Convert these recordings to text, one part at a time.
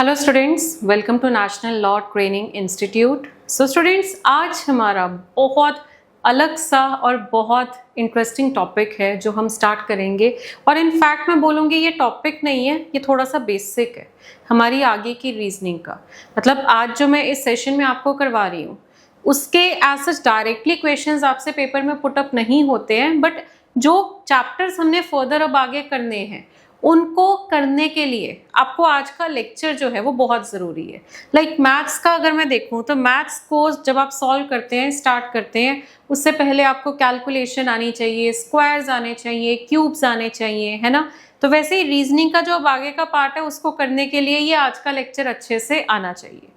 Hello students, welcome to national law training institute. So students, आज हमारा बहुत अलग सा और बहुत इंटरेस्टिंग टॉपिक है जो हम स्टार्ट करेंगे। और इनफैक्ट मैं बोलूँगी ये टॉपिक नहीं है, ये थोड़ा सा बेसिक है हमारी आगे की रीजनिंग का। मतलब आज जो मैं इस सेशन में आपको करवा रही हूँ उसके एज सच डायरेक्टली क्वेश्चंस आपसे पेपर में पुटअप नहीं होते हैं, बट जो चैप्टर्स हमने फर्दर अब आगे करने हैं उनको करने के लिए आपको आज का लेक्चर जो है वो बहुत ज़रूरी है। लाइक मैथ्स का अगर मैं देखूँ तो मैथ्स को जब आप सॉल्व करते हैं, स्टार्ट करते हैं, उससे पहले आपको कैलकुलेशन आनी चाहिए, स्क्वायर्स आने चाहिए, क्यूब्स आने चाहिए, है ना। तो वैसे ही रीजनिंग का जो अब आगे का पार्ट है उसको करने के लिए ये आज का लेक्चर अच्छे से आना चाहिए।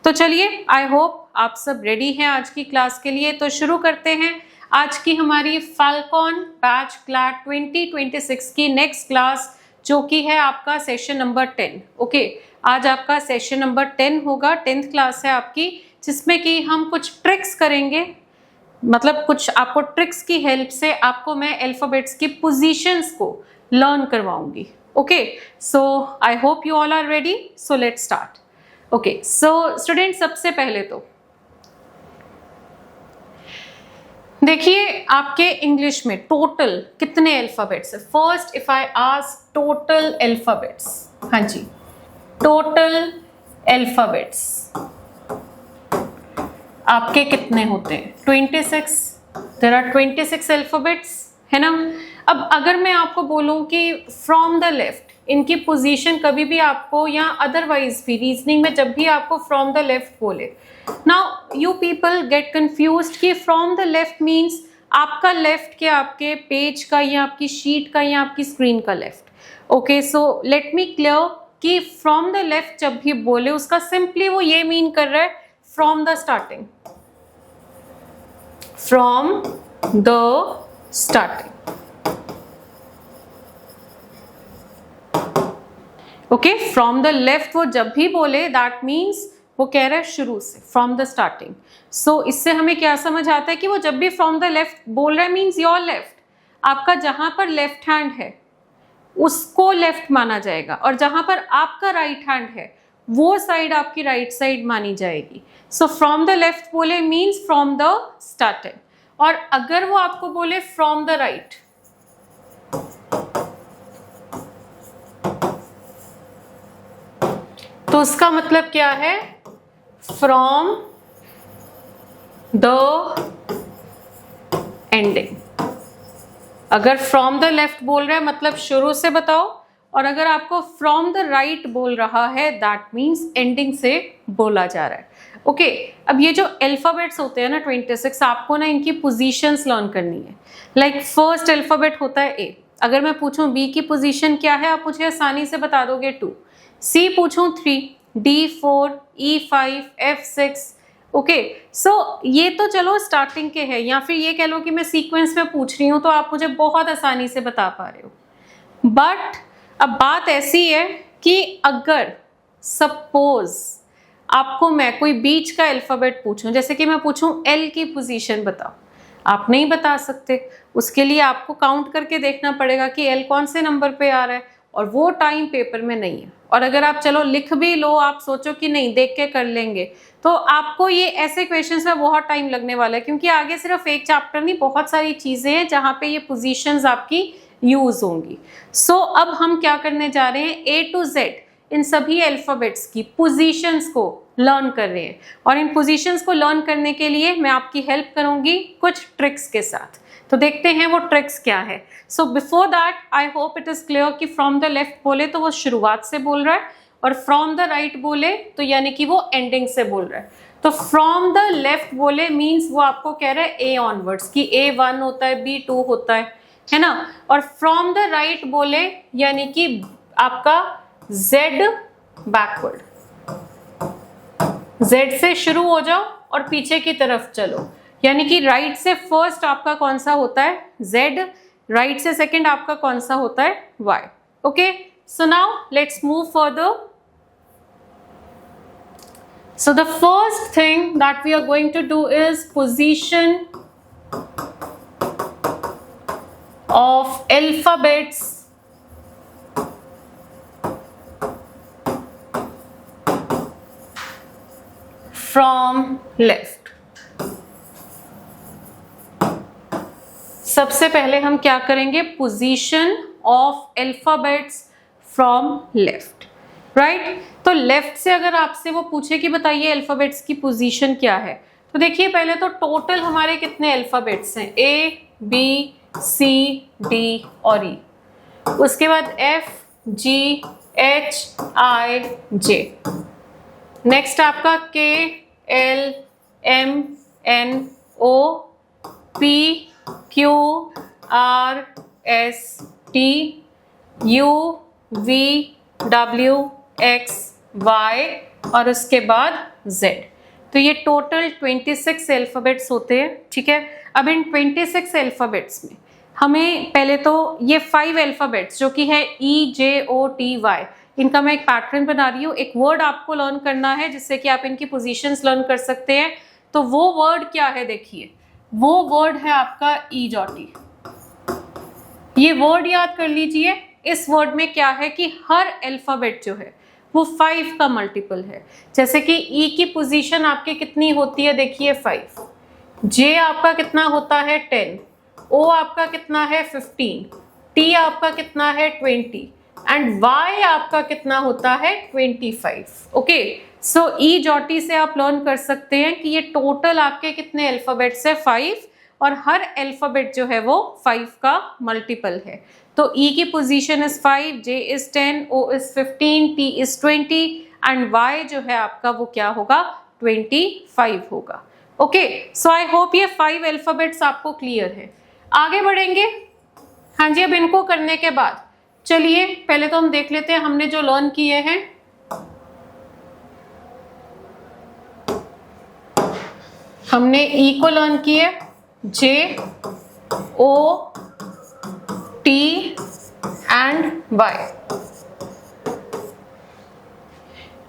तो चलिए, आई होप आप सब रेडी हैं आज की क्लास के लिए। तो शुरू करते हैं आज की हमारी फाल्कॉन बैच क्लैट 2026 की नेक्स्ट क्लास, जो कि है आपका सेशन नंबर 10। ओके, आज आपका सेशन नंबर 10 होगा, 10th क्लास है आपकी, जिसमें कि हम कुछ ट्रिक्स करेंगे। मतलब कुछ आपको ट्रिक्स की हेल्प से आपको मैं अल्फाबेट्स की पोजीशंस को लर्न करवाऊंगी। Okay, so I hope you all are ready, so let's start. Okay, so student, सबसे पहले तो देखिए आपके इंग्लिश में टोटल कितने अल्फाबेट्स है। First if I ask total alphabets, हाँ जी, टोटल अल्फाबेट्स आपके कितने होते हैं? 26। देयर आर 26 अल्फाबेट्स, है ना। अब अगर मैं आपको बोलूं कि फ्रॉम द लेफ्ट इनकी पोजीशन कभी भी आपको, या अदरवाइज भी रीजनिंग में जब भी आपको फ्रॉम द लेफ्ट बोले, now you people get confused कि फ्रॉम द लेफ्ट मीन्स आपका लेफ्ट क्या, आपके पेज का या आपकी शीट का या आपकी स्क्रीन का left. Okay, so let me clear कि फ्रॉम द लेफ्ट जब भी बोले उसका सिंपली वो ये मीन कर रहा है from the starting, from the starting. Okay, from the left वो जब भी बोले दैट मीन्स वो कह रहा है शुरू से, फ्रॉम द स्टार्टिंग। सो इससे हमें क्या समझ आता है कि वो जब भी फ्रॉम द लेफ्ट बोल रहा है मीन्स योर लेफ्ट, आपका जहां पर लेफ्ट हैंड है उसको लेफ्ट माना जाएगा, और जहां पर आपका राइट हैंड है वो साइड आपकी राइट साइड मानी जाएगी। सो फ्रॉम द लेफ्ट बोले मीन्स फ्रॉम द स्टार्टिंग, और अगर वो आपको बोले फ्रॉम द राइट तो उसका मतलब क्या है? From the ending. अगर फ्रॉम द लेफ्ट बोल रहा है मतलब शुरू से बताओ, और अगर आपको फ्रॉम द राइट बोल रहा है दैट मीन्स एंडिंग से बोला जा रहा है। ओके, अब ये जो अल्फाबेट्स होते हैं ना 26, आपको ना इनकी पोजीशंस लर्न करनी है। लाइक फर्स्ट अल्फाबेट होता है ए, अगर मैं पूछूं बी की पोजीशन क्या है, आप मुझे आसानी से बता दोगे 2। सी पूछूं 3, डी 4, ई 5, एफ 6। ओके, सो ये तो चलो स्टार्टिंग के हैं, या फिर ये कह लो कि मैं सीक्वेंस में पूछ रही हूँ तो आप मुझे बहुत आसानी से बता पा रहे हो। बट अब बात ऐसी है कि अगर सपोज आपको मैं कोई बीच का अल्फाबेट पूछूं, जैसे कि मैं पूछूं एल की पोजीशन बताओ, आप नहीं बता सकते। उसके लिए आपको काउंट करके देखना पड़ेगा कि एल कौन से नंबर पे आ रहा है, और वो टाइम पेपर में नहीं है। और अगर आप चलो लिख भी लो, आप सोचो कि नहीं देख के कर लेंगे, तो आपको ये ऐसे क्वेश्चंस में बहुत टाइम लगने वाला है, क्योंकि आगे सिर्फ एक चैप्टर नहीं, बहुत सारी चीजें हैं जहाँ पे ये पोजीशंस आपकी यूज होंगी। सो अब हम क्या करने जा रहे हैं, ए टू जेड इन सभी अल्फाबेट्स की पोजीशंस को लर्न कर रहे हैं, और इन पोजीशंस को लर्न करने के लिए मैं आपकी हेल्प करूंगी कुछ ट्रिक्स के साथ। तो देखते हैं वो ट्रिक्स क्या है। So before that I hope it is clear कि फ्रॉम द लेफ्ट बोले तो वो शुरुआत से बोल रहा है, और फ्रॉम द राइट बोले तो यानी कि वो एंडिंग से बोल रहा है। तो फ्रॉम द लेफ्ट बोले मीन्स वो आपको कह रहा है ए ऑनवर्ड्स, कि ए 1 होता है, बी 2 होता है ना। और फ्रॉम द राइट बोले यानी कि आपका जेड बैकवर्ड, जेड से शुरू हो जाओ और पीछे की तरफ चलो, यानी कि राइट से फर्स्ट आपका कौन सा होता है? जेड। राइट से सेकंड आपका कौन सा होता है? Y. Okay, so now let's move further. So the first thing that we are going to do is position of alphabets from left. सबसे पहले हम क्या करेंगे, position of alphabets from left, right. तो लेफ्ट से अगर आपसे वो पूछे कि बताइए अल्फाबेट्स की पोजीशन क्या है, तो देखिए पहले तो टोटल हमारे कितने अल्फाबेट्स हैं, ए बी सी डी और ई। उसके बाद F G H I J. Next आपका K L M N O P Q R S T U V W X Y और उसके बाद जेड। तो ये टोटल 26 अल्फाबेट्स होते हैं, ठीक है। अब इन 26 अल्फाबेट्स में हमें पहले तो ये 5 अल्फाबेट्स जो कि है ई जे ओ टी वाई, इनका मैं एक पैटर्न बना रही हूँ। एक वर्ड आपको लर्न करना है जिससे कि आप इनकी पोजीशंस लर्न कर सकते हैं। तो वो वर्ड क्या है, देखिए वो वर्ड है आपका ईजॉटी। ये वर्ड याद कर लीजिए। इस वर्ड में क्या है कि हर अल्फाबेट जो है वो 5 का मल्टीपल है। जैसे कि ई की पोजीशन आपकी कितनी होती है, देखिए 5, जे आपका कितना होता है 10, ओ आपका कितना है 15, टी आपका कितना है 20 एंड वाई आपका कितना होता है 25। ओके, सो ई जॉटी से आप लर्न कर सकते हैं कि ये टोटल आपके कितने अल्फाबेट्स है 5 और हर अल्फाबेट जो है वो 5 का मल्टीपल है। तो E की position is 5, J is 10, O is 15, T is 20 and Y जो है आपका वो क्या होगा 25 होगा। ओके, सो आई होप ये 5 अल्फाबेट्स आपको क्लियर है। आगे बढ़ेंगे। हाँ जी, अब इनको करने के बाद चलिए पहले तो हम देख लेते हैं हमने जो लर्न किए हैं। हमने E को लर्न किए, J O T and Y।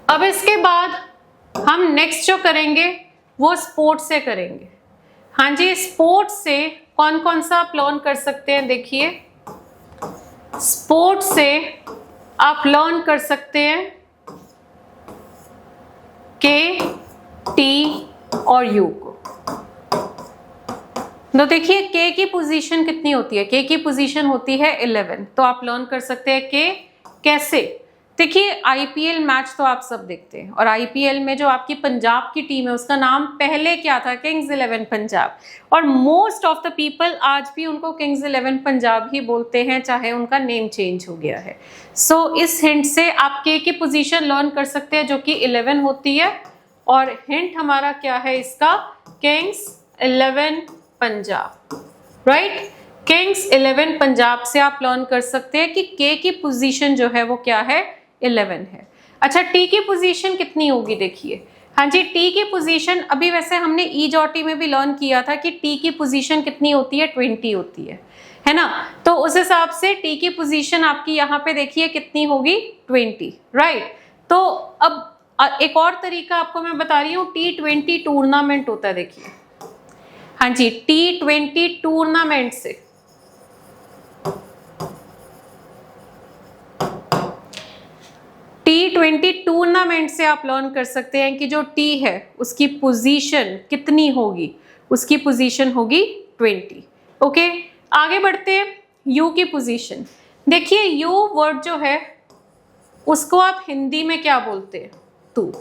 अब इसके बाद हम नेक्स्ट जो करेंगे वो स्पोर्ट्स से करेंगे। हाँ जी, स्पोर्ट्स से कौन कौन सा आप लर्न कर सकते हैं, देखिए स्पोर्ट्स से आप लर्न कर सकते हैं के टी और यू को। तो देखिए के की पोजीशन कितनी होती है, के की पोजीशन होती है 11। तो आप लर्न कर सकते हैं के कैसे, देखिए आईपीएल मैच तो आप सब देखते हैं और आईपीएल में जो आपकी पंजाब की टीम है उसका नाम पहले क्या था, किंग्स 11 पंजाब। और मोस्ट ऑफ द पीपल आज भी उनको किंग्स 11 पंजाब ही बोलते हैं, चाहे उनका नेम चेंज हो गया है। सो इस हिंट से आप के की पोजीशन लर्न कर सकते हैं जो कि 11 होती है। और हिंट हमारा क्या है इसका, Kings 11 Punjab, right. Kings 11 Punjab से आप लर्न कर सकते हैं कि के की पोजीशन जो है वो क्या है 11 है। अच्छा, टी की पोजीशन कितनी होगी, देखिए हाँ जी, टी की पोजीशन अभी वैसे हमने ई जॉटी में भी लर्न किया था कि टी की पोजीशन कितनी होती है 20 होती है ना। तो उस हिसाब से टी की पोजीशन आपकी यहाँ पे देखिए कितनी होगी 20, राइट। तो अब एक और तरीका आपको मैं बता रही हूँ, T20 टूर्नामेंट होता है, देखिए हाँ जी, T20 टूर्नामेंट से T20 टूर्नामेंट से आप लर्न कर सकते हैं कि जो T है उसकी पोजीशन कितनी होगी, उसकी पोजीशन होगी 20। ओके, आगे बढ़ते हैं। U की पोजीशन देखिए, U वर्ड जो है उसको आप हिंदी में क्या बोलते हैं, तू।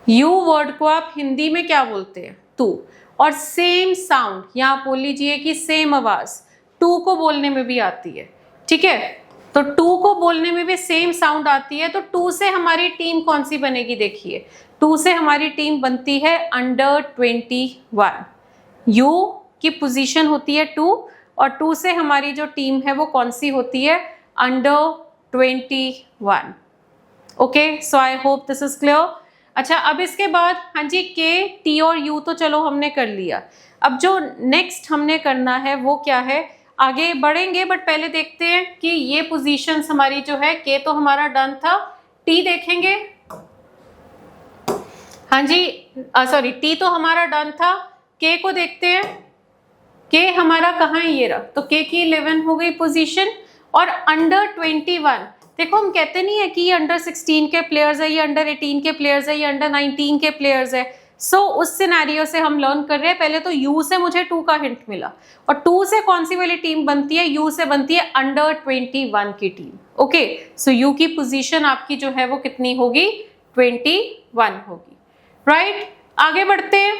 U वर्ड को आप हिंदी में क्या बोलते हैं, तू। और सेम साउंड, या आप बोल लीजिए कि सेम आवाज टू को बोलने में भी आती है, ठीक है। तो टू को बोलने में भी सेम साउंड आती है। तो टू से हमारी टीम कौन सी बनेगी, देखिए टू से हमारी टीम बनती है अंडर-21। यू की पोजीशन होती है 2 और 2 से हमारी जो टीम है वो कौन सी होती है, अंडर-21। Okay, so I hope this is clear. अच्छा, अब इसके बाद हाँ जी, के टी और यू तो चलो हमने कर लिया। अब जो नेक्स्ट हमने करना है वो क्या है, आगे बढ़ेंगे बट पहले देखते हैं कि ये पोजीशंस हमारी जो है, के तो हमारा डन था, टी देखेंगे। हाँ जी, सॉरी टी तो हमारा डन था, के को देखते हैं। के हमारा कहाँ है, ये रहा। तो के की 11 हो गई पोजीशन और अंडर-21 देखो हम कहते नहीं है कि ये अंडर 16 के प्लेयर्स है, ये अंडर 18 के प्लेयर्स है, ये अंडर 19 के प्लेयर्स है। सो उस सिनेरियो से हम लर्न कर रहे हैं। पहले तो यू से मुझे 2 का हिंट मिला, और 2 से कौन सी वाली टीम बनती है? यू से बनती है अंडर 21 की टीम। ओके, सो यू की पोजीशन आपकी जो है वो कितनी होगी? 21 होगी, राइट। आगे बढ़ते हैं।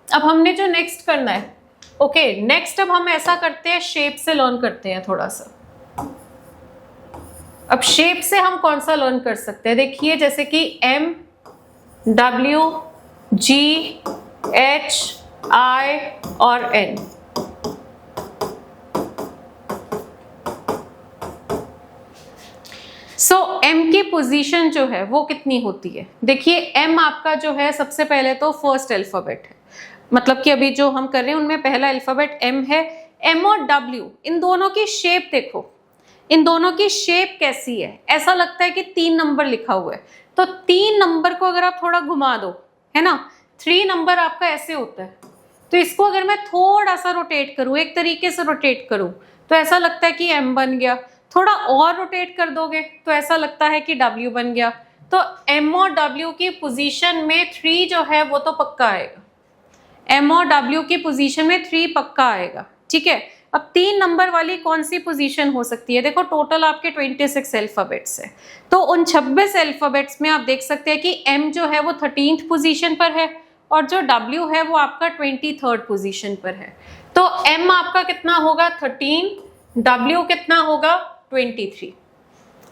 अब हमने जो नेक्स्ट करना है, ओके, नेक्स्ट अब हम ऐसा करते हैं, शेप से लर्न करते हैं थोड़ा सा। अब शेप से हम कौन सा लर्न कर सकते हैं? देखिए जैसे कि M, W, G, H, I और N। सो M की पोजीशन जो है वो कितनी होती है? देखिए M आपका जो है सबसे पहले तो फर्स्ट अल्फाबेट है, मतलब कि अभी जो हम कर रहे हैं उनमें पहला अल्फाबेट M है। M और W इन दोनों की शेप देखो, इन दोनों की शेप कैसी है? ऐसा लगता है कि 3 नंबर लिखा हुआ है। तो 3 नंबर को अगर आप थोड़ा घुमा दो, है ना, 3 नंबर आपका ऐसे होता है। तो इसको अगर मैं थोड़ा सा रोटेट करूं, एक तरीके से रोटेट करूं, तो ऐसा लगता है कि M बन गया। थोड़ा और रोटेट कर दोगे तो ऐसा लगता है कि W बन गया। तो M और W की पोजीशन में 3 जो है वो तो पक्का आएगा। M और W की पोजीशन में 3 पक्का आएगा, ठीक है। अब 3 नंबर वाली कौन सी पोजीशन हो सकती है? देखो टोटल आपके 26 अल्फाबेट्स है, तो उन 26 अल्फाबेट्स में आप देख सकते हैं कि M जो है वो 13th पोजीशन पर है, और जो W है वो आपका 23rd पोजीशन पर है। तो M आपका कितना होगा? 13, W कितना होगा? 23,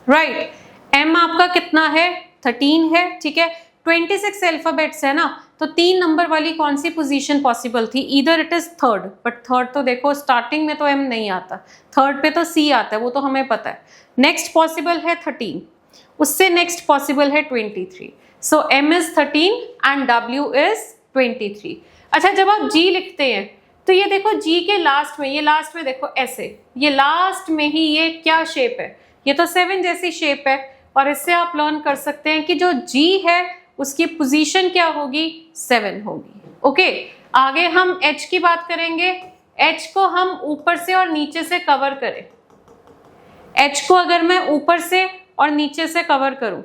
राइट। M आपका कितना है? 13 है, ठीक है। 26 अल्फाबेट्स है ना, तो 3 नंबर वाली कौन सी पोजीशन पॉसिबल थी? Either it is third, but third तो देखो स्टार्टिंग में तो M नहीं आता, थर्ड पे तो C आता है, वो तो हमें पता है। नेक्स्ट पॉसिबल है 13, उससे नेक्स्ट पॉसिबल है 23। सो M is 13 and W is 23। अच्छा, जब आप G लिखते हैं तो ये देखो G के लास्ट में, ये लास्ट में देखो ऐसे, ये लास्ट में ही ये क्या शेप है? ये तो 7 जैसी शेप है, और इससे आप लर्न कर सकते हैं कि जो G है उसकी पोजीशन क्या होगी? 7 होगी। ओके, आगे हम H की बात करेंगे। H को हम ऊपर से और नीचे से कवर करें, H को अगर मैं ऊपर से और नीचे से कवर करूं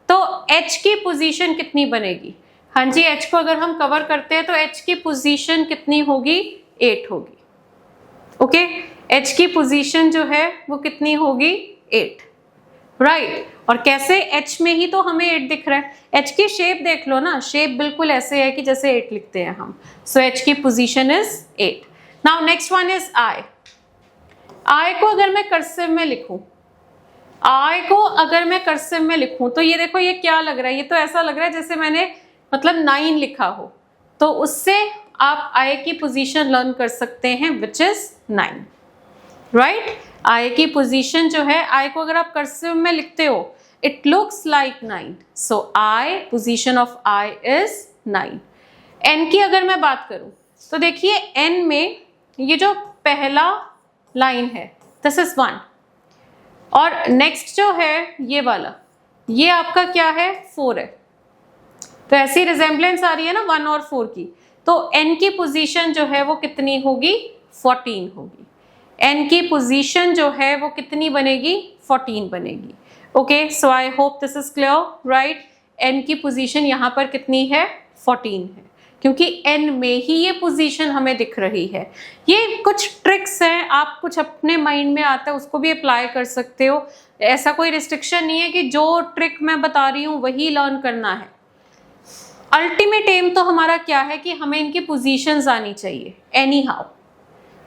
तो H की पोजीशन कितनी बनेगी? हाँ जी, H को अगर हम कवर करते हैं तो H की पोजीशन कितनी होगी? 8 होगी। ओके, H की पोजीशन जो है वो कितनी होगी? 8, राइट। और कैसे? H में ही तो हमें 8 दिख रहा है। H की शेप देख लो ना, शेप बिल्कुल ऐसे है कि जैसे 8 लिखते हैं हम। सो H की position is 8। Now next one is I। I को अगर मैं कर्सिव में लिखूं, I को अगर मैं कर्सिव में लिखूं तो ये देखो ये क्या लग रहा है? ये तो ऐसा लग रहा है जैसे मैंने मतलब 9 लिखा हो। तो उससे आप I की पोजीशन लर्न कर सकते हैं, विच इज 9, राइट। I की पोजीशन जो है, I को अगर आप कर्सिव में लिखते हो, it looks like 9। So I, position of I is 9। N की अगर मैं बात करूं तो देखिए N में ये जो पहला लाइन है दिस इज 1, और नेक्स्ट जो है ये वाला, ये आपका क्या है? 4 है। तो ऐसी रिजेम्बलेंस आ रही है ना 1 और 4 की। तो N की पोजीशन जो है वो कितनी होगी? 14 होगी। N की पोजीशन जो है वो कितनी बनेगी? 14 बनेगी। Okay, so I hope this is clear, right. N की पोजीशन यहाँ पर कितनी है? 14 है, क्योंकि N में ही ये पोजीशन हमें दिख रही है। ये कुछ ट्रिक्स हैं, आप कुछ अपने माइंड में आता है उसको भी अप्लाई कर सकते हो। ऐसा कोई रिस्ट्रिक्शन नहीं है कि जो ट्रिक मैं बता रही हूँ वही लर्न करना है। अल्टीमेट एम तो हमारा क्या है कि हमें इनकी पोजीशंस आनी चाहिए anyhow.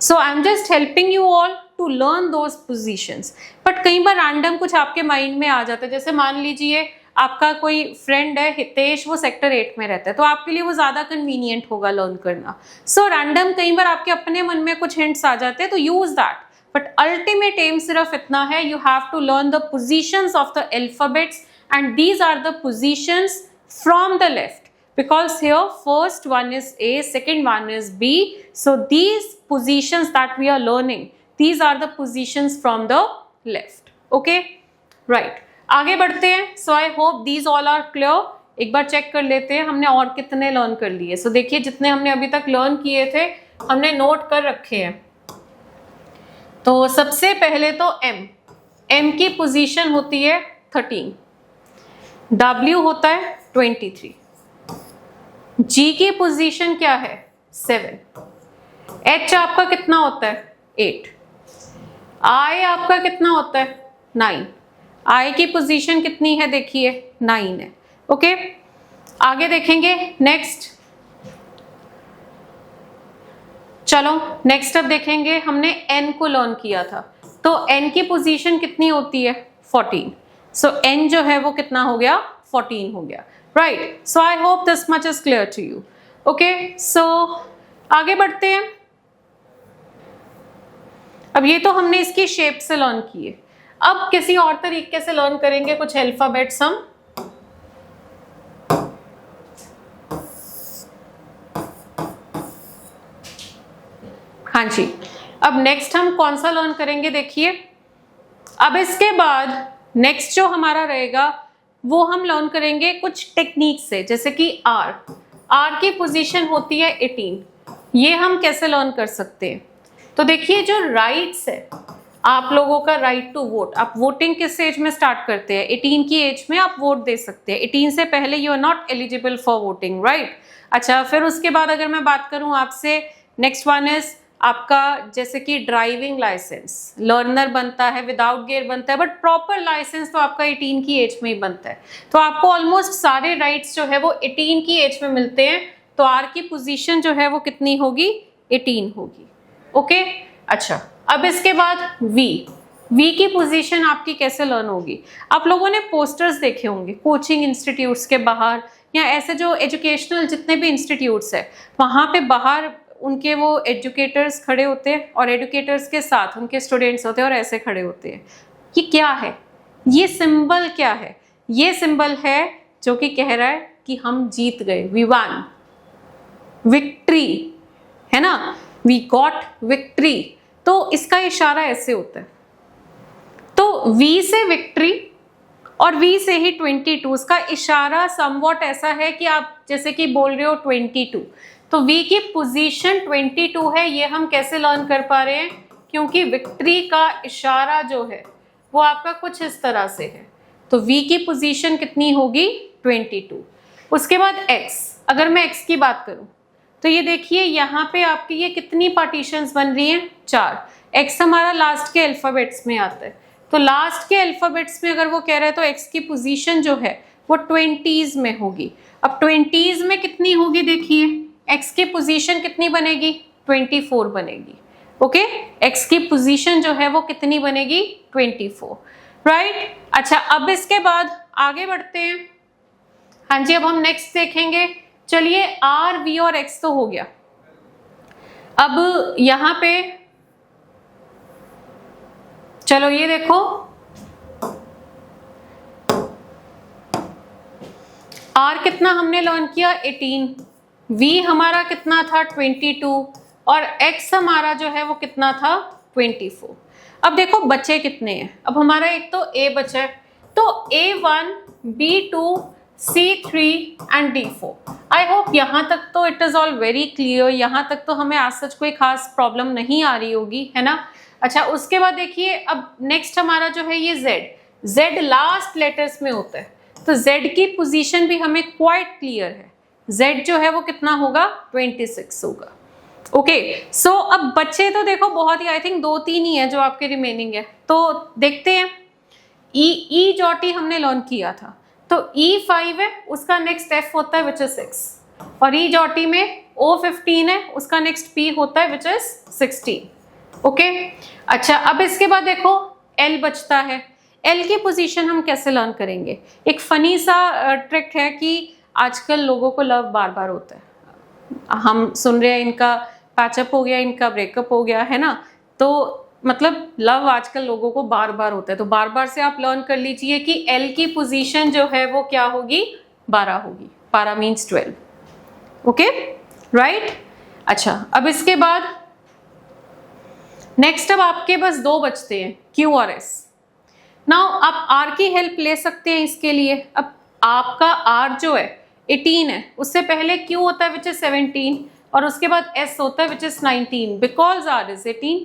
So I am just helping you all to learn those positions. But कई बार रैंडम कुछ आपके माइंड में आ जाता है, जैसे मान लीजिए आपका कोई फ्रेंड है हितेश, वो सेक्टर 8 में रहता है, तो आपके लिए वो ज़्यादा कन्वीनियंट होगा लर्न करना। सो रैंडम कई बार आपके अपने मन में कुछ हिंट्स आ जाते हैं, तो use that. But ultimate aim सिर्फ इतना है, you have to learn the positions of the alphabets and these are the positions from the left, because here first one is A, second one is B. So these positions that we are learning, these are the positions from the left. Okay, right. आगे बढ़ते हैं। So I hope these all are clear. एक बार check कर लेते हैं हमने और कितने लर्न कर लिए। So देखिए जितने हमने अभी तक लर्न किए थे हमने नोट कर रखे हैं। तो सबसे पहले तो M की पोजीशन होती है 13, W होता है 23, G की पोजीशन क्या है 7, H आपका कितना होता है 8, I आपका कितना होता है 9, I की पोजीशन कितनी है देखिए 9 है। ओके, आगे देखेंगे नेक्स्ट। चलो नेक्स्ट अब देखेंगे, हमने N को लर्न किया था, तो N की पोजीशन कितनी होती है 14, सो N जो है वो कितना हो गया 14 हो गया, right. So I hope this much is clear to you. Okay, so आगे बढ़ते हैं। अब ये तो हमने इसकी शेप से लर्न किए, अब किसी और तरीके से लर्न करेंगे कुछ अल्फाबेट्स हम। हाँ जी, अब नेक्स्ट हम कौन सा लर्न करेंगे देखिए, अब इसके बाद नेक्स्ट जो हमारा रहेगा वो हम लर्न करेंगे कुछ टेक्निक से, जैसे कि R की पोजीशन होती है 18, ये हम कैसे लर्न कर सकते हैं। तो देखिए जो राइट्स है आप लोगों का, राइट टू वोट, आप वोटिंग किस एज में स्टार्ट करते हैं 18 की एज में आप वोट दे सकते हैं, 18 से पहले you are not eligible for voting, right. अच्छा, फिर उसके बाद अगर मैं बात करूं आपसे, नेक्स्ट वन इज आपका जैसे कि ड्राइविंग लाइसेंस, लर्नर बनता है, विदाउट गियर बनता है, बट प्रॉपर लाइसेंस तो आपका 18 की एज में ही बनता है, तो आपको ऑलमोस्ट सारे राइट्स जो है वो 18 की एज में मिलते हैं, तो R की पोजीशन जो है वो कितनी होगी 18 होगी। ओके, अच्छा, अब इसके बाद V की पोजीशन आपकी कैसे लर्न होगी, आप लोगों ने पोस्टर्स देखे होंगे कोचिंग इंस्टीट्यूट्स के बाहर, या ऐसे जो एजुकेशनल जितने भी इंस्टीट्यूट्स है वहाँ पे बाहर उनके वो एजुकेटर्स खड़े होते हैं और एजुकेटर्स के साथ उनके स्टूडेंट्स होते हैं और ऐसे खड़े होते हैं। ये क्या है, ये सिंबल क्या है, ये सिंबल है जो कि कह रहा है कि हम जीत गए, वी वन, विक्ट्री है ना, वी गॉट विक्ट्री, तो इसका इशारा ऐसे होता है। तो V से विक्ट्री और V से ही 22, का इशारा समवॉट ऐसा है कि आप जैसे कि बोल रहे हो 22, तो V की पोजीशन 22 है, ये हम कैसे लर्न कर पा रहे हैं, क्योंकि विक्ट्री का इशारा जो है वो आपका कुछ इस तरह से है, तो V की पोजीशन कितनी होगी 22। उसके बाद X, अगर मैं X की बात करूं तो ये देखिए यहाँ पे आपकी ये कितनी पार्टीशंस बन रही हैं 4, X हमारा लास्ट के अल्फाबेट्स में आता है, तो लास्ट के अल्फाबेट्स में अगर वो कह रहा है तो X की पोजीशन जो है वो 20s में होगी। अब 20s में कितनी होगी देखिए, X की पोजीशन कितनी बनेगी 24 बनेगी। ओके, X की पोजीशन जो है वो कितनी बनेगी 24, राइट। अच्छा, अब इसके बाद आगे बढ़ते हैं। हाँ जी, अब हम नेक्स्ट देखेंगे, चलिए R, V और X तो हो गया। अब यहाँ पे चलो ये देखो, R कितना हमने लर्न किया 18, V हमारा कितना था 22 और X हमारा जो है वो कितना था 24। अब देखो बचे कितने हैं, अब हमारा एक तो A बचा है, तो A1, B2, C3 and D4। I hope यहाँ तक तो it is all very clear, यहाँ तक तो हमें आज सच कोई खास प्रॉब्लम नहीं आ रही होगी, है ना। अच्छा, उसके बाद देखिए अब नेक्स्ट हमारा जो है ये Z लास्ट लेटर्स में होता है, तो Z की पोजीशन भी हमें क्वाइट क्लियर है, Z जो है वो कितना होगा 26 होगा। ओके, सो अब बच्चे तो देखो बहुत ही, आई थिंक 2-3 ही है जो आपके रिमेनिंग है, तो देखते हैं। ई जॉटी हमने लर्न किया था, तो E5 है, उसका नेक्स्ट F होता है विच इज 6, और ई जॉटी में O15 है, उसका नेक्स्ट P होता है विच इज 16। ओके, अच्छा, अब इसके बाद देखो L बचता है, L की पोजीशन हम कैसे लर्न करेंगे। एक फनी सा ट्रिक है कि आजकल लोगों को लव बार बार होता है, हम सुन रहे हैं इनका पैचअप हो गया, इनका ब्रेकअप हो गया, है ना, तो मतलब लव आजकल लोगों को बार बार होता है, तो बार बार से आप लर्न कर लीजिए कि L की पोजीशन जो है वो क्या होगी 12 होगी, 12 मीन्स 12। Okay, right. अच्छा, अब इसके बाद नेक्स्ट अब आपके बस 2 बचते हैं, Q और S। नाउ आप R की हेल्प ले सकते हैं इसके लिए। अब आपका R जो है 18 है, उससे पहले Q होता है विच इज 17 और उसके बाद S होता है which is 19, because R is 18।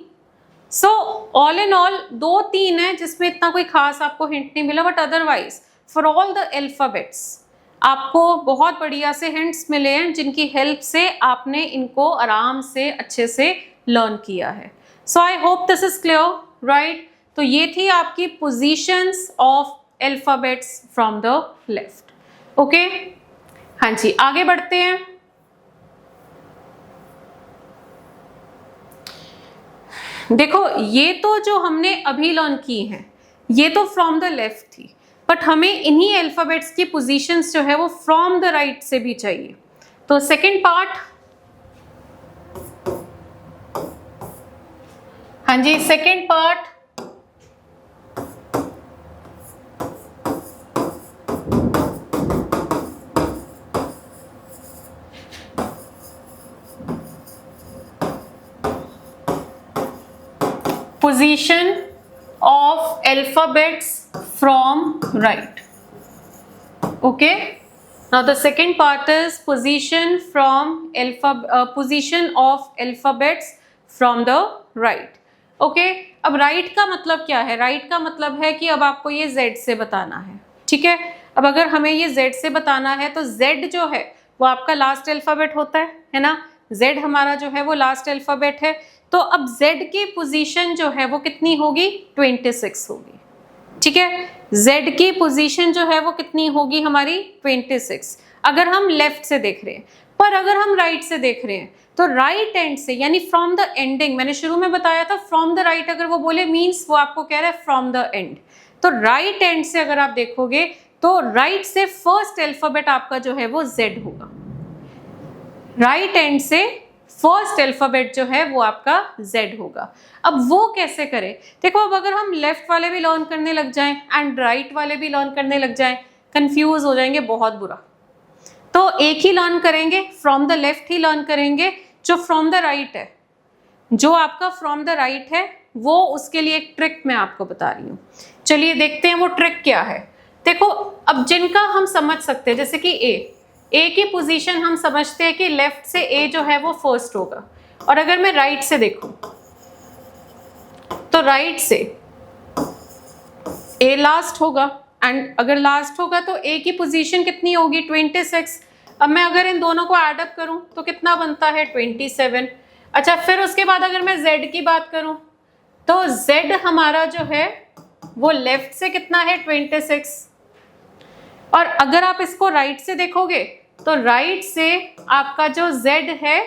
So all in all 2-3 है जिसमें इतना कोई खास आपको हिंट नहीं मिला, but otherwise for all the alphabets आपको बहुत बढ़िया से हिंट्स मिले हैं जिनकी हेल्प से आपने इनको आराम से अच्छे से लर्न किया है. So I hope this is clear, right. तो ये थी आपकी positions of alphabets from the left. Okay, हाँ जी, आगे बढ़ते हैं. देखो ये तो जो हमने अभी लर्न की हैं ये तो फ्रॉम द लेफ्ट थी, बट हमें इन्हीं अल्फाबेट्स की पोजीशंस जो है वो फ्रॉम द राइट से भी चाहिए. तो सेकंड पार्ट, हाँ जी, second part position of alphabets from right. Okay, now the second part is position of alphabets from the right. Okay, अब right का मतलब क्या है? right का मतलब है कि अब आपको ये z से बताना है, ठीक है. अब अगर हमें ये z से बताना है तो z जो है वो आपका लास्ट अल्फाबेट होता है ना. z हमारा जो है वो लास्ट अल्फाबेट है. तो अब z की पोजीशन जो है वो कितनी होगी? 26 होगी, ठीक है. z की पोजीशन जो है वो कितनी होगी हमारी? 26, अगर हम लेफ्ट से देख रहे हैं. पर अगर हम राइट से देख रहे हैं तो राइट एंड से, यानी फ्रॉम द एंडिंग, मैंने शुरू में बताया था फ्रॉम द राइट अगर वो बोले मीन्स वो आपको कह रहा है फ्रॉम द एंड. तो राइट एंड से अगर आप देखोगे तो राइट से फर्स्ट अल्फाबेट आपका जो है वो z होगा. राइट एंड से फर्स्ट अल्फाबेट जो है वो आपका z होगा. अब वो कैसे करें? देखो, अब अगर हम लेफ्ट वाले भी लर्न करने लग जाएं एंड राइट वाले भी लर्न करने लग जाएं, कंफ्यूज हो जाएंगे बहुत बुरा. तो एक ही लर्न करेंगे, from the left he learn करेंगे. जो फ्रॉम द राइट है, जो आपका फ्रॉम द राइट है, वो उसके लिए एक ट्रिक मैं आपको बता रही हूँ. चलिए देखते हैं वो ट्रिक क्या है. देखो, अब जिनका हम समझ सकते हैं, जैसे कि ए की पोजीशन हम समझते हैं कि लेफ्ट से ए जो है वो फर्स्ट होगा. और अगर मैं राइट से देखूं तो राइट से ए लास्ट होगा. एंड अगर लास्ट होगा तो ए की पोजीशन कितनी होगी? 26. अब मैं अगर इन दोनों को एड अप करूं तो कितना बनता है? 27. अच्छा, फिर उसके बाद अगर मैं z की बात करूं तो z हमारा जो है वो लेफ्ट से कितना है? 26. और अगर आप इसको राइट से देखोगे तो राइट से आपका जो z है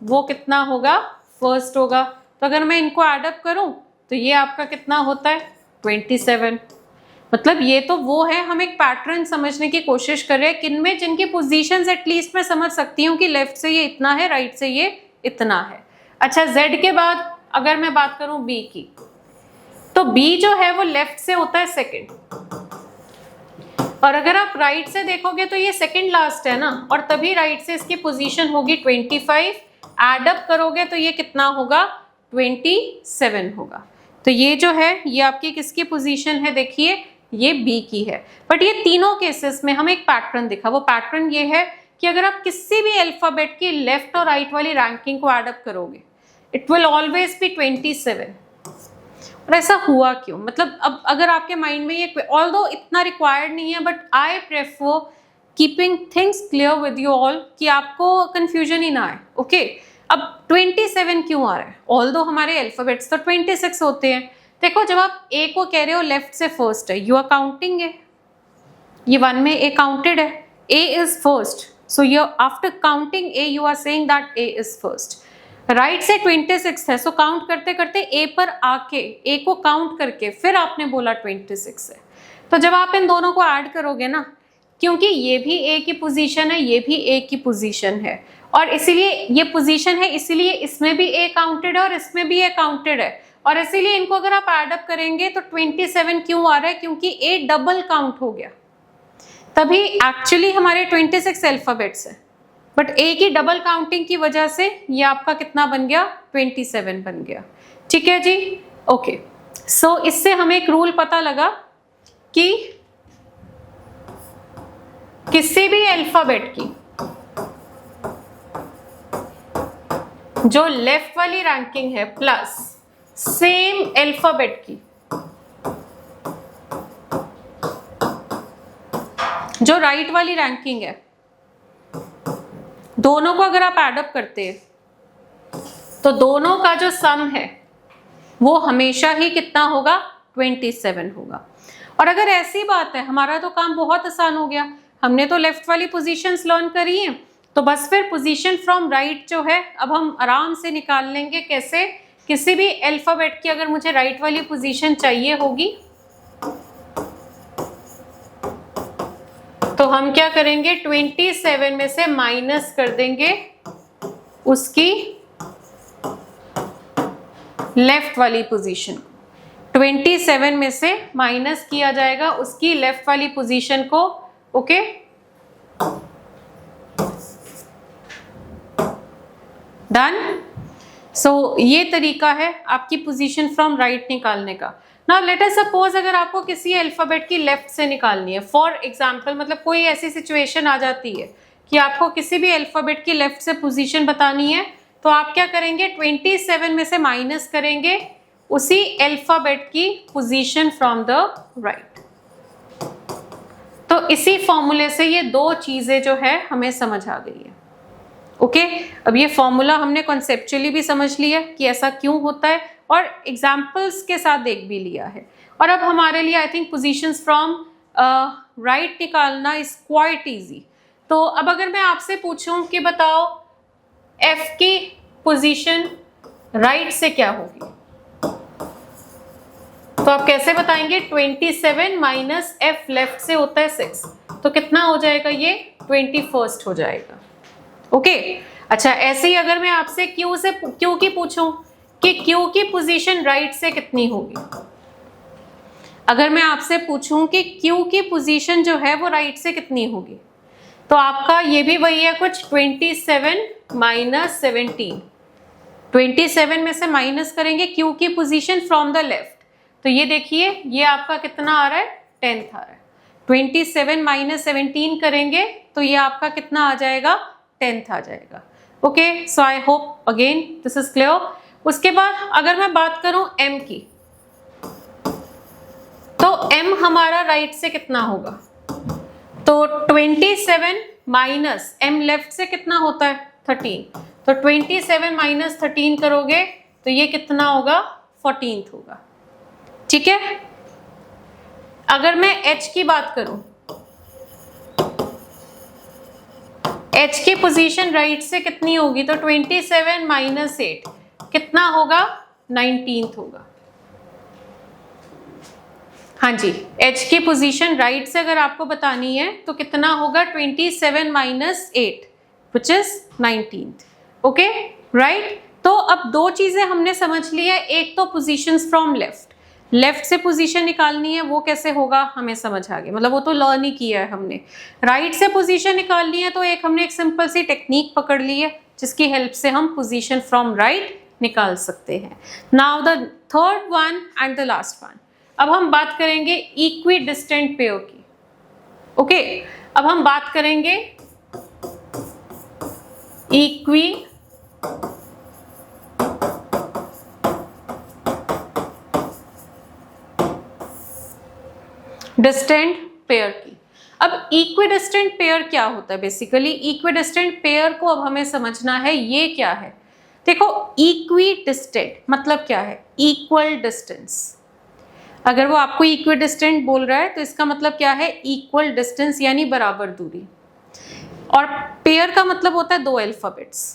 वो कितना होगा? फर्स्ट होगा. तो अगर मैं इनको एड अप करूं तो ये आपका कितना होता है? 27. मतलब ये तो वो है, हम एक पैटर्न समझने की कोशिश कर रहे हैं किनमें जिनकी पोजीशंस एटलीस्ट मैं समझ सकती हूँ कि लेफ्ट से ये इतना है, राइट से ये इतना है. अच्छा, z के बाद अगर मैं बात करूं b की, तो b जो है वो लेफ्ट से होता है सेकंड. और अगर आप राइट से देखोगे तो ये सेकंड लास्ट है ना, और तभी राइट से इसकी पोजीशन होगी 25. एड अप करोगे तो ये कितना होगा? 27 होगा. तो ये जो है ये आपकी किसकी पोजीशन है? देखिए, ये बी की है. बट ये तीनों केसेस में हमें एक पैटर्न दिखा. वो पैटर्न ये है कि अगर आप किसी भी अल्फाबेट की लेफ्ट और राइट वाली रैंकिंग को एड अप करोगे, इट विल ऑलवेज बी 27. और ऐसा हुआ क्यों? मतलब अब अगर आपके माइंड में ये, ऑल्दो इतना रिक्वायर्ड नहीं है, but I prefer keeping things clear with you all कि आपको कंफ्यूजन ही ना आए. ओके, अब 27 क्यों आ रहा है? ऑल्दो हमारे अल्फाबेट्स तो 26 होते हैं. देखो, जब आप ए को कह रहे हो लेफ्ट से फर्स्ट है, यू आर काउंटिंग ए. ये 1 में ए काउंटेड है, A is first. So you after counting A you are saying that A is first. Right से 26 है, सो काउंट करते करते ए पर आके, ए को काउंट करके फिर आपने बोला 26 है. तो जब आप इन दोनों को ऐड करोगे ना, क्योंकि ये भी ए की पोजीशन है, ये भी ए की पोजीशन है, और इसीलिए ये पोजीशन है, इसीलिए इसमें भी ए काउंटेड है और इसमें भी ए काउंटेड है. और इसीलिए इनको अगर आप ऐड अप करेंगे तो 27 क्यों आ रहा है? क्योंकि ए डबल काउंट हो गया. तभी एक्चुअली हमारे 26 अल्फाबेट्स है, बट ए की डबल काउंटिंग की वजह से ये आपका कितना बन गया? 27 बन गया. ठीक है जी, ओके. सो इससे हमें एक रूल पता लगा कि किसी भी अल्फाबेट की जो लेफ्ट वाली रैंकिंग है प्लस सेम अल्फाबेट की, जो राइट वाली रैंकिंग है, दोनों को अगर आप एडअप करते हैं तो दोनों का जो सम है वो हमेशा ही कितना होगा, 27 होगा। और अगर ऐसी बात है, हमारा तो काम बहुत आसान हो गया, हमने तो लेफ्ट वाली पोजीशंस लर्न करी हैं, तो बस फिर पोजीशन फ्रॉम राइट जो है अब हम आराम से निकाल लेंगे। कैसे? किसी भी अल्फाबेट की अगर मुझे राइट वाली पोजीशन चाहिए होगी तो हम क्या करेंगे, 27 में से माइनस कर देंगे उसकी लेफ्ट वाली पोजीशन को। 27 में से माइनस किया जाएगा उसकी लेफ्ट वाली पोजीशन को। Okay, done. सो ये तरीका है आपकी पोजीशन फ्रॉम राइट निकालने का। नाउ लेट अस सपोज अगर आपको किसी अल्फाबेट की लेफ्ट से निकालनी है, फॉर एग्जांपल, मतलब कोई ऐसी सिचुएशन आ जाती है कि आपको किसी भी अल्फाबेट की लेफ्ट से पोजीशन बतानी है, तो आप क्या करेंगे, 27 में से माइनस करेंगे उसी अल्फाबेट की पोजीशन फ्रॉम द राइट। तो इसी फॉर्मूले से ये दो चीजें जो है हमें समझ आ गई है। ओके, अब ये फॉर्मूला हमने कॉन्सेप्चुअली भी समझ लिया कि ऐसा क्यों होता है और एग्जाम्पल्स के साथ देख भी लिया है। और अब हमारे लिए I think positions from right निकालना इज क्वाइट इजी। तो अब अगर मैं आपसे पूछूं कि बताओ F की पोजीशन राइट से क्या होगी, तो आप कैसे बताएंगे? 27 माइनस F लेफ्ट से होता है 6, तो कितना हो जाएगा, ये 21st हो जाएगा। ओके, अच्छा ऐसे ही अगर मैं आपसे Q की पूछूं कि Q की पोजीशन राइट से कितनी होगी, अगर मैं आपसे पूछूं कि Q की पोजीशन जो है वो राइट से कितनी होगी, तो आपका ये भी वही है कुछ, 27 माइनस 17। 27 में से माइनस करेंगे Q की पोजीशन फ्रॉम द लेफ्ट, तो ये देखिए ये आपका कितना आ रहा है, 10th आ रहा है। 27 माइनस 17 करेंगे तो ये आपका कितना आ जाएगा, 10th आ जाएगा। Okay, so I hope again this is clear. उसके बाद अगर मैं बात करूं M की, तो M हमारा राइट से कितना होगा, तो 27 माइनस M लेफ्ट से कितना होता है, 13, तो 27 माइनस 13 करोगे तो ये कितना होगा, 14th होगा। ठीक है, अगर मैं H की बात करूं, H की पोजीशन राइट से कितनी होगी, तो 27 माइनस 8 कितना होगा, 19th होगा। हाँ जी, H की पोजीशन राइट से अगर आपको बतानी है तो कितना होगा, 27 minus 8 which is 19th। Okay, right. तो अब दो चीजें हमने समझ ली है, एक तो पोजीशंस फ्रॉम लेफ्ट से पोजीशन निकालनी है, वो कैसे होगा हमें समझ आ गया, मतलब वो तो लर्न ही किया है हमने। राइट से पोजीशन निकालनी है तो हमने एक सिंपल सी टेक्निक पकड़ ली है जिसकी हेल्प से हम पोजीशन फ्रॉम राइट निकाल सकते हैं। Now the third one and the last one, अब हम बात करेंगे इक्वी डिस्टेंट पेयर की। ओके, अब हम बात करेंगे इक्वी डिस्टेंट पेयर की। अब इक्विडिस्टेंट पेयर क्या होता है, बेसिकली इक्विडिस्टेंट पेयर को अब हमें समझना है ये क्या है। देखो, इक्विडिस्टेंट मतलब क्या है, इक्वल डिस्टेंस। अगर वो आपको इक्विडिस्टेंट बोल रहा है तो इसका मतलब क्या है, इक्वल डिस्टेंस यानी बराबर दूरी। और पेयर का मतलब होता है दो अल्फाबेट्स।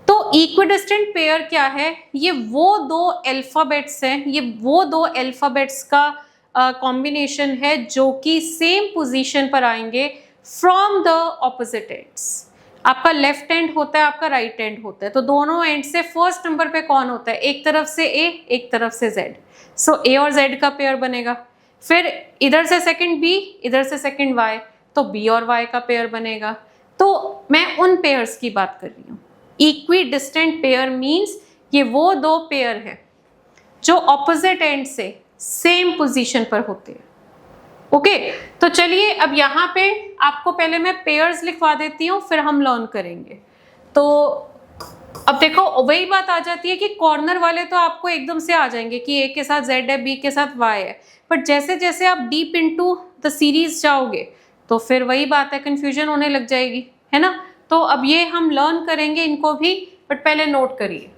तो इक्विडिस्टेंट पेयर क्या है, ये वो दो अल्फाबेट्स हैं, ये वो दो अल्फाबेट्स का कॉम्बिनेशन है जो कि सेम पोजीशन पर आएंगे फ्रॉम द ऑपोजिट एंड्स। आपका लेफ्ट एंड होता है, आपका राइट एंड होता है, तो दोनों एंड से फर्स्ट नंबर पे कौन होता है, एक तरफ से A, एक तरफ से Z। सो A और Z का पेयर बनेगा। फिर इधर से सेकंड B, इधर से सेकंड Y, तो B और Y का पेयर बनेगा। तो मैं उन पेयर्स की बात कर रही हूँ। इक्वी डिस्टेंट पेयर मीन्स ये वो दो पेयर है जो ऑपोजिट एंड से सेम पोजीशन पर होते हैं। ओके, तो चलिए अब यहाँ पे आपको पहले मैं पेयर्स लिखवा देती हूँ, फिर हम लर्न करेंगे। तो अब देखो वही बात आ जाती है कि कॉर्नर वाले तो आपको एकदम से आ जाएंगे कि ए के साथ जेड है, बी के साथ वाई है, बट जैसे जैसे आप डीप इनटू द सीरीज जाओगे तो फिर वही बात है, कंफ्यूजन होने लग जाएगी, है ना। तो अब ये हम लर्न करेंगे इनको भी, बट पहले नोट करिए।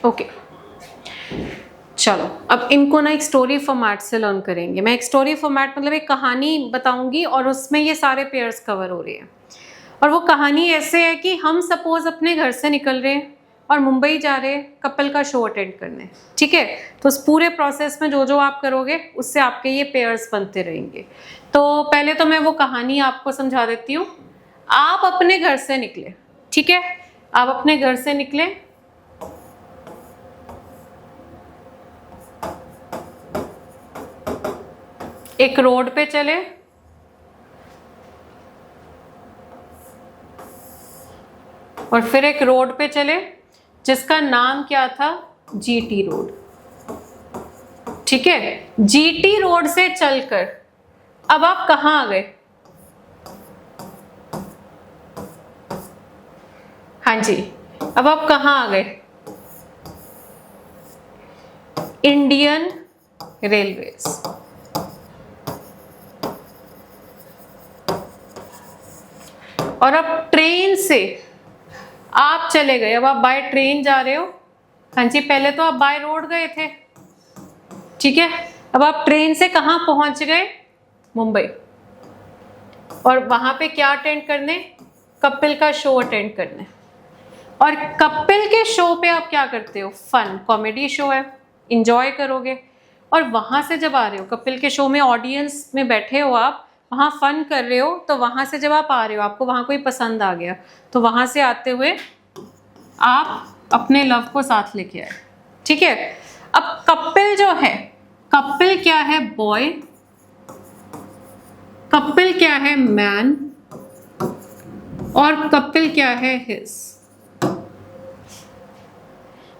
ओके चलो, अब इनको ना एक स्टोरी फॉर्मेट से लर्न करेंगे। मैं एक स्टोरी फॉर्मेट मतलब एक कहानी बताऊंगी और उसमें ये सारे पेयर्स कवर हो रही है। और वो कहानी ऐसे है कि हम सपोज अपने घर से निकल रहे हैं और मुंबई जा रहे हैं कपल का शो अटेंड करने, ठीक है। तो उस पूरे प्रोसेस में जो जो आप करोगे उससे आपके ये पेयर्स बनते रहेंगे। तो पहले तो मैं वो कहानी आपको समझा देती हूँ। आप अपने घर से निकले, ठीक है, आप अपने घर से निकले, एक रोड पे चले, और फिर एक रोड पे चले जिसका नाम क्या था, जीटी रोड, ठीक है। जीटी रोड से चलकर अब आप कहां आ गए, हाँ जी, अब आप कहां आ गए, इंडियन रेलवेज। और अब ट्रेन से आप चले गए, अब आप बाय ट्रेन जा रहे हो, हाँ जी, पहले तो आप बाय रोड गए थे, ठीक है। अब आप ट्रेन से कहाँ पहुंच गए, मुंबई, और वहां पे क्या अटेंड करने, कपिल का शो अटेंड करने। और कपिल के शो पे आप क्या करते हो, फन कॉमेडी शो है, इंजॉय करोगे। और वहां से जब आ रहे हो, कपिल के शो में ऑडियंस में बैठे हो आप, वहाँ फन कर रहे हो, तो वहां से जब आप आ रहे हो, आपको वहां कोई पसंद आ गया, तो वहां से आते हुए आप अपने लव को साथ लेके आए, ठीक है। अब कपिल जो है, कपिल क्या है, बॉय, कपिल क्या है, मैन, और कपिल क्या है, हिज,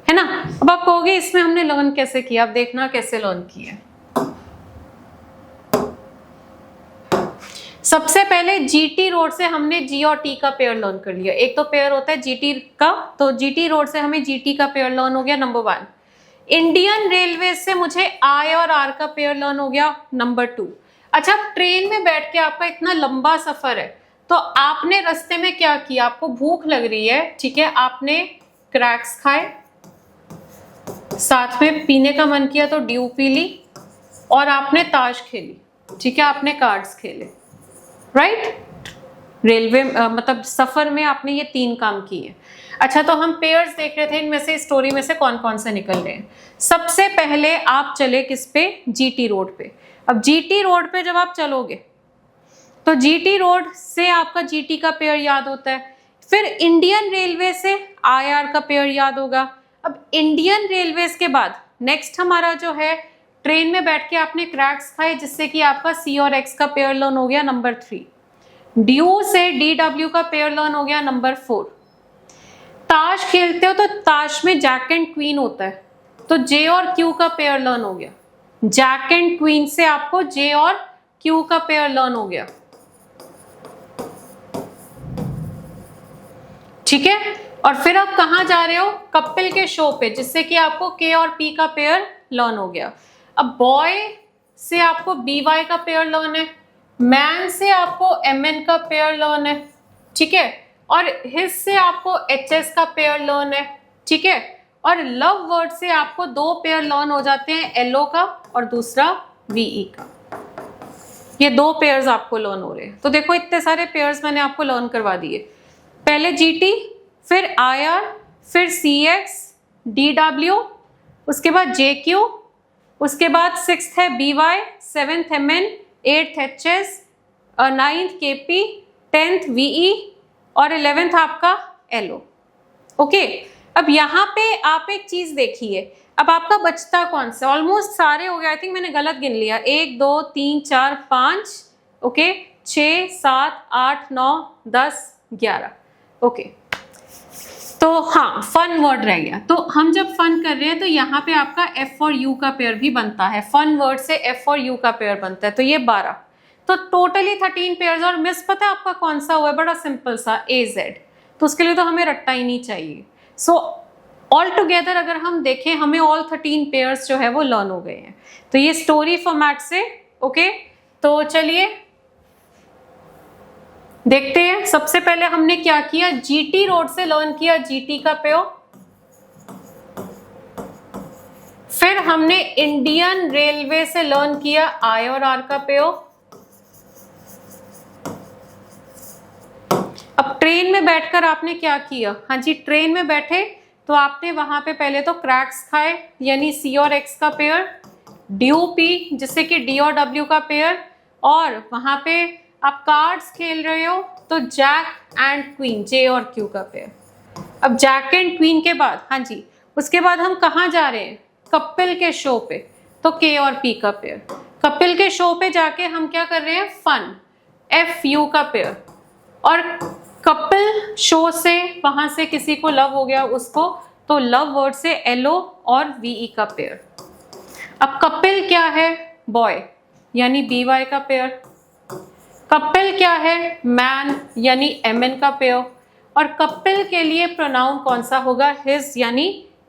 है ना। अब आप कहोगे इसमें हमने लर्न कैसे किया, अब देखना कैसे लर्न किया। सबसे पहले जीटी रोड से हमने जी और टी का पेयर लर्न कर लिया। एक तो पेयर होता है जीटी का, तो जीटी रोड से हमें जीटी का पेयर लर्न हो गया, नंबर 1। इंडियन रेलवे से मुझे आई और आर का पेयर लर्न हो गया, नंबर 2। अच्छा, ट्रेन में बैठ के आपका इतना लंबा सफर है, तो आपने रास्ते में क्या किया, आपको भूख लग रही है, ठीक है, आपने क्रैक्स खाए, साथ में पीने का मन किया तो ड्यू पी ली, और आपने ताश खेली, ठीक है, आपने कार्ड्स खेले, राइट। रेलवे मतलब सफर में आपने ये 3 काम किए। अच्छा, तो हम पेयर्स देख रहे थे, इनमें से स्टोरी में से कौन कौन से निकल रहे हैं। सबसे पहले आप चले किस पे, जीटी रोड पे। अब जीटी रोड पे जब आप चलोगे तो जीटी रोड से आपका जीटी का पेयर याद होता है, फिर इंडियन रेलवे से आईआर का पेयर याद होगा। अब इंडियन रेलवेज के बाद नेक्स्ट हमारा जो है, ट्रेन में बैठ के आपने क्रैक्स खाए, जिससे कि आपका सी और एक्स का पेयर लर्न हो गया, नंबर 3। ड्यू से डी डब्ल्यू का पेयर लर्न हो गया, नंबर 4। ताश खेलते हो तो ताश में जैक एंड क्वीन होता है, तो जे और क्यू का पेयर लर्न हो गया। जैक एंड क्वीन से आपको जे और क्यू का पेयर लर्न हो गया, ठीक है। और फिर आप कहाँ जा रहे हो, कपिल के शो पे, जिससे कि आपको के और पी का पेयर लर्न हो गया। अब बॉय से आपको बी वाई का पेयर लर्न है, मैन से आपको एम एन का पेयर लर्न है, ठीक है, और हिज से आपको एच एस का पेयर लर्न है, ठीक है। और लव वर्ड से आपको 2 पेयर लर्न हो जाते हैं, एल ओ का और दूसरा वी ई का। ये 2 पेयर्स आपको लर्न हो रहे हैं। तो देखो इतने सारे पेयर्स मैंने आपको लर्न करवा दिए, पहले GT, फिर IR, फिर CX, DW, उसके बाद JQ, उसके बाद 6th है BY, 7th MN, 8th HS, 9th KP, 10th VE और 11th आपका LO। ओके, अब यहाँ पे आप एक चीज देखिए, अब आपका बचता कौन सा, ऑलमोस्ट सारे हो गए, आई थिंक मैंने गलत गिन लिया, 1 2 3 4 5, ओके, 6 7 8 9 10 11, ओके। तो हाँ, फन वर्ड रह गया। तो हम जब फन कर रहे हैं तो यहाँ पे आपका F और U का पेयर भी बनता है, फन वर्ड से F और U का पेयर बनता है, तो ये 12, तो टोटली 13 पेयर्स। और मिस पता है आपका कौन सा हुआ है, बड़ा सिंपल सा, AZ, तो उसके लिए तो हमें रट्टा ही नहीं चाहिए। सो ऑल टुगेदर अगर हम देखें, हमें ऑल 13 पेयर्स जो है वो लर्न हो गए हैं। तो ये स्टोरी फॉर्मेट से, ओके। तो चलिए देखते हैं, सबसे पहले हमने क्या किया, GT रोड से लर्न किया GT का पेयो, फिर हमने इंडियन रेलवे से लर्न किया I और R का पेयो। अब ट्रेन में बैठकर आपने क्या किया, हाँ जी, ट्रेन में बैठे तो आपने वहां पे पहले तो क्रैक्स खाए, यानी C और X का पेयर, DUP जिससे कि D और W का पेयर, और वहां पे आप कार्ड्स खेल रहे हो तो जैक एंड क्वीन, J और Q का पेयर। अब जैक एंड क्वीन के बाद, हाँ जी, उसके बाद हम कहाँ जा रहे हैं, कपिल के शो पे, तो K और P का पेयर। कपिल के शो पे जाके हम क्या कर रहे हैं, फन, FU का पेयर। और कपिल शो से वहां से किसी को लव हो गया उसको, तो लव वर्ड से LO और VE का पेयर। अब कपिल क्या है, बॉय, यानी BY का पेयर। कपिल क्या है, मैन, यानी MN का पेयर। और कपिल के लिए प्रोनाउन कौन सा होगा, हिज, यानी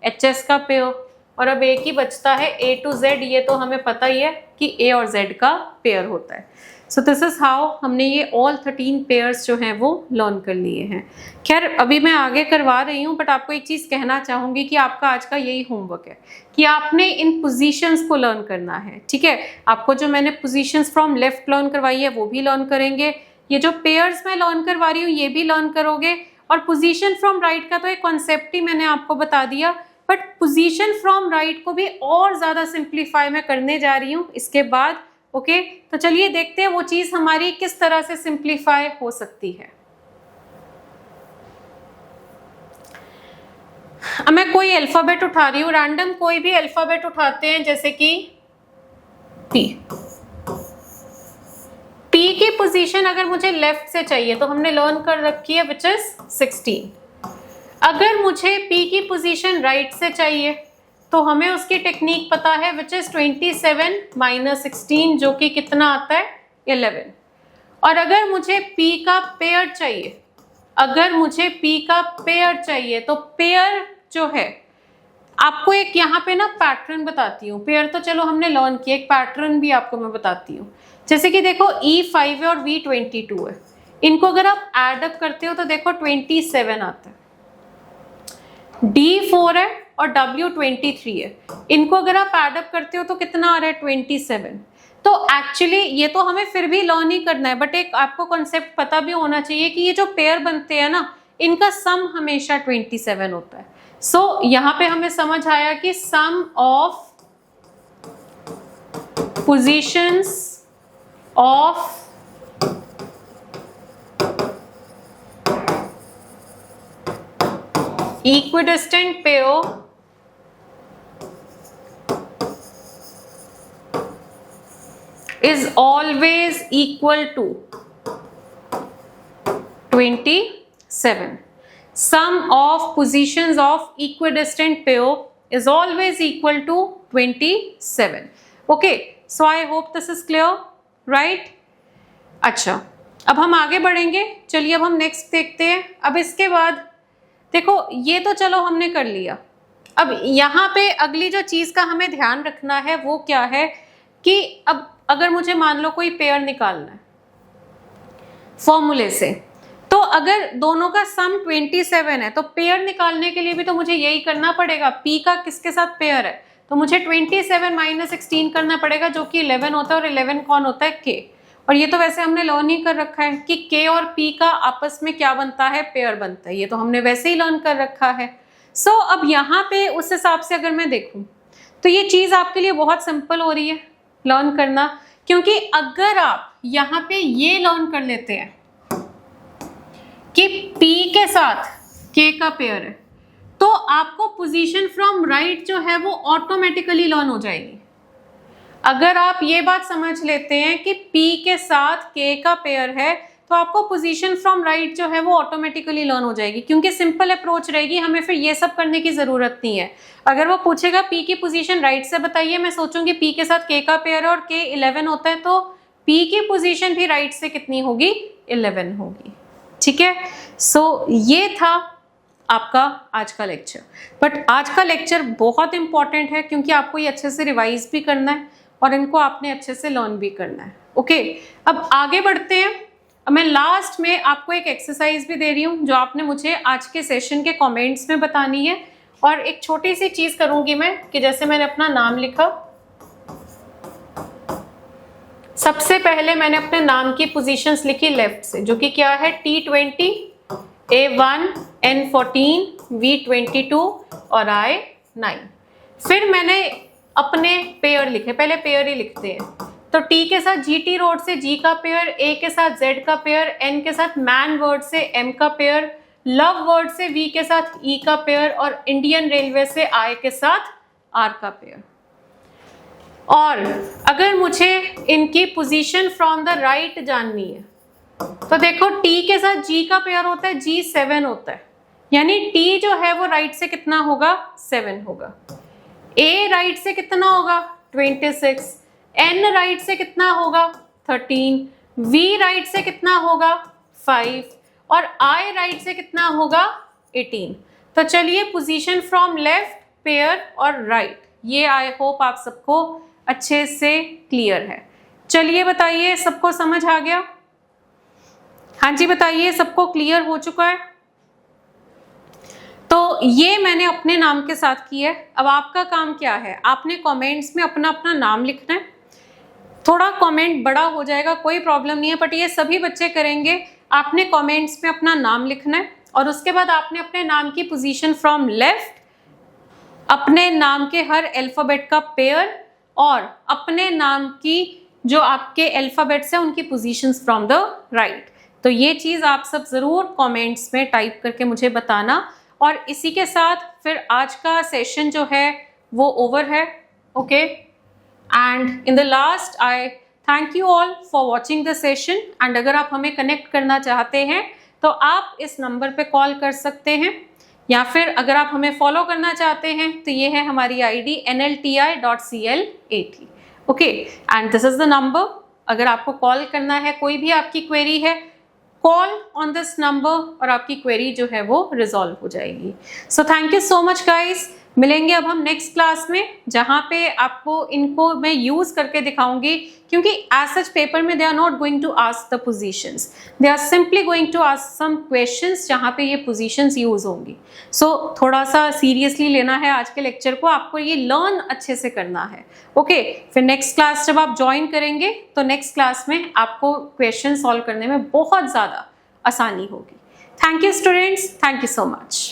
HS का पेयर। और अब एक ही बचता है A to Z, ये तो हमें पता ही है कि A और Z का पेयर होता है। सो दिस इज हाउ हमने ये ऑल 13 पेयर्स जो हैं वो लर्न कर लिए हैं। खैर अभी मैं आगे करवा रही हूँ, बट आपको एक चीज़ कहना चाहूँगी कि आपका आज का यही होमवर्क है कि आपने इन पोजीशंस को लर्न करना है, ठीक है। आपको जो मैंने पोजीशंस फ्रॉम लेफ्ट लर्न करवाई है वो भी लर्न करेंगे, ये जो पेयर्स मैं लर्न करवा रही हूँ ये भी लर्न करोगे, और पोजीशन फ्रॉम राइट का तो एक कॉन्सेप्ट ही मैंने आपको बता दिया, बट पोजीशन फ्रॉम राइट को भी और ज़्यादा सिंप्लीफाई मैं करने जा रही हूँ इसके बाद, ओके। तो चलिए देखते हैं वो चीज हमारी किस तरह से सिंप्लीफाई हो सकती है। अब मैं कोई अल्फाबेट उठा रही हूँ, रैंडम कोई भी अल्फाबेट उठाते हैं, जैसे कि P। P की पोजीशन अगर मुझे लेफ्ट से चाहिए तो हमने लर्न कर रखी है विच इज 16। अगर मुझे P की पोजीशन राइट से चाहिए तो हमें उसकी टेक्निक पता है विच इज 27 माइनस 16, जो कि कितना आता है 11। और अगर मुझे P का पेयर चाहिए, अगर मुझे P का पेयर चाहिए तो पेयर जो है, आपको एक यहाँ पे ना पैटर्न बताती हूँ। पेयर तो चलो हमने लर्न किया, एक पैटर्न भी आपको मैं बताती हूँ। जैसे कि देखो E5 है और V22 है, इनको अगर आप एड अप करते हो तो देखो 27 आता है। D4 है और W23 है, इनको अगर आप एड अप करते हो तो कितना आ रहा है 27। तो एक्चुअली ये तो हमें फिर भी लर्न ही करना है, बट एक आपको कॉन्सेप्ट पता भी होना चाहिए कि ये जो पेयर बनते हैं ना, इनका सम हमेशा 27 होता है। सो यहाँ पे हमें समझ आया कि sum of positions of equidistant pair is always equal to 27. Sum of positions of equidistant pair is always equal to 27. Okay, so I hope this is clear, right? अच्छा, अब हम आगे बढ़ेंगे। चलिए अब हम नेक्स्ट देखते हैं। अब इसके बाद देखो ये तो चलो हमने कर लिया। अब यहाँ पे अगली जो चीज़ का हमें ध्यान रखना है वो क्या है कि अब अगर मुझे मान लो कोई पेयर निकालना है फॉर्मूले से, तो अगर दोनों का सम 27 है तो पेयर निकालने के लिए भी तो मुझे यही करना पड़ेगा। P का किसके साथ पेयर है, तो मुझे 27 माइनस 16 करना पड़ेगा, जो कि 11 होता है, और 11 कौन होता है, K। और ये तो वैसे हमने लर्न ही कर रखा है कि K और P का आपस में क्या बनता है, पेयर बनता है, ये तो हमने वैसे ही लर्न कर रखा है। सो अब यहाँ पे उस हिसाब से अगर मैं देखूँ तो ये चीज़ आपके लिए बहुत सिंपल हो रही है लर्न करना, क्योंकि अगर आप यहाँ पे ये लर्न कर लेते हैं कि P के साथ K का पेयर है, तो आपको पोजीशन फ्रॉम राइट जो है वो ऑटोमेटिकली लर्न हो जाएगी। अगर आप ये बात समझ लेते हैं कि P के साथ K का पेयर है, तो आपको पोजीशन फ्रॉम राइट जो है वो ऑटोमेटिकली लर्न हो जाएगी, क्योंकि सिंपल अप्रोच रहेगी, हमें फिर ये सब करने की जरूरत नहीं है। अगर वो पूछेगा P की पोजीशन राइट से बताइए, मैं सोचूंगी P के साथ K का पेयर है और K 11 होता है, तो P की पोजीशन भी राइट से कितनी होगी, 11 होगी। ठीक है, सो ये था आपका आज का लेक्चर। बट आज का लेक्चर बहुत इंपॉर्टेंट है, क्योंकि आपको ये अच्छे से रिवाइज भी करना है और इनको आपने अच्छे से लर्न भी करना है। ओके, अब आगे बढ़ते हैं। अब मैं लास्ट में आपको एक एक्सरसाइज भी दे रही हूँ जो आपने मुझे आज के सेशन के कमेंट्स में बतानी है। और एक छोटी सी चीज करूंगी मैं कि जैसे मैंने अपना नाम लिखा, सबसे पहले मैंने अपने नाम की पोजीशंस लिखी लेफ्ट से, जो कि क्या है T20, A1, N14, V22 और I9। फिर मैंने अपने पेयर लिखे, पहले पेयर ही लिखते हैं। तो T के साथ GT रोड से G का पेयर, A के साथ Z का पेयर, N के साथ मैन वर्ड से M का पेयर, लव वर्ड से V के साथ E का पेयर और इंडियन रेलवे से I के साथ R का पेयर। और अगर मुझे इनकी पोजीशन फ्रॉम द राइट जाननी है, तो देखो T के साथ G का पेयर होता है, G 7 होता है, यानी T जो है वो राइट से कितना होगा, 7 होगा। A राइट से कितना होगा, 26। N राइट से कितना होगा, 13। V राइट से कितना होगा, 5। और I राइट से कितना होगा, 18। तो चलिए पोजीशन फ्रॉम लेफ्ट, पेयर और राइट, ये आई होप आप सबको अच्छे से क्लियर है। चलिए बताइए, सबको समझ आ गया? हाँ जी बताइए, सबको क्लियर हो चुका है? तो ये मैंने अपने नाम के साथ किया है। अब आपका काम क्या है, आपने कमेंट्स में अपना अपना नाम लिखना है। थोड़ा कमेंट बड़ा हो जाएगा, कोई प्रॉब्लम नहीं है, बट ये सभी बच्चे करेंगे। आपने कमेंट्स में अपना नाम लिखना है और उसके बाद आपने अपने नाम की पोजीशन फ्रॉम लेफ्ट, अपने नाम के हर अल्फाबेट का पेयर और अपने नाम की जो आपके अल्फाबेट्स हैं उनकी पोजीशंस फ्रॉम द राइट। तो ये चीज़ आप सब ज़रूर कमेंट्स में टाइप करके मुझे बताना। और इसी के साथ फिर आज का सेशन जो है वो ओवर है। Okay, and in the last I thank you all for watching the session. And अगर आप हमें कनेक्ट करना चाहते हैं तो आप इस नंबर पे कॉल कर सकते हैं, या फिर अगर आप हमें फॉलो करना चाहते हैं तो ये है हमारी ID nlti.cl80। Okay, and this is the number. अगर आपको कॉल करना है, कोई भी आपकी क्वेरी है, कॉल ऑन दिस नंबर और आपकी क्वेरी जो है वो रिजॉल्व हो जाएगी। So thank you so much guys. मिलेंगे अब हम नेक्स्ट क्लास में, जहाँ पे आपको इनको मैं यूज करके दिखाऊंगी, क्योंकि एज सच पेपर में they are not going to ask the positions, they are simply going to ask some questions जहाँ पे ये पोजीशंस यूज होंगी। सो थोड़ा सा सीरियसली लेना है आज के लेक्चर को, आपको ये लर्न अच्छे से करना है। ओके, फिर नेक्स्ट क्लास जब आप ज्वाइन करेंगे तो नेक्स्ट क्लास में आपको क्वेश्चन सॉल्व करने में बहुत ज़्यादा आसानी होगी। Thank you students, thank you so much.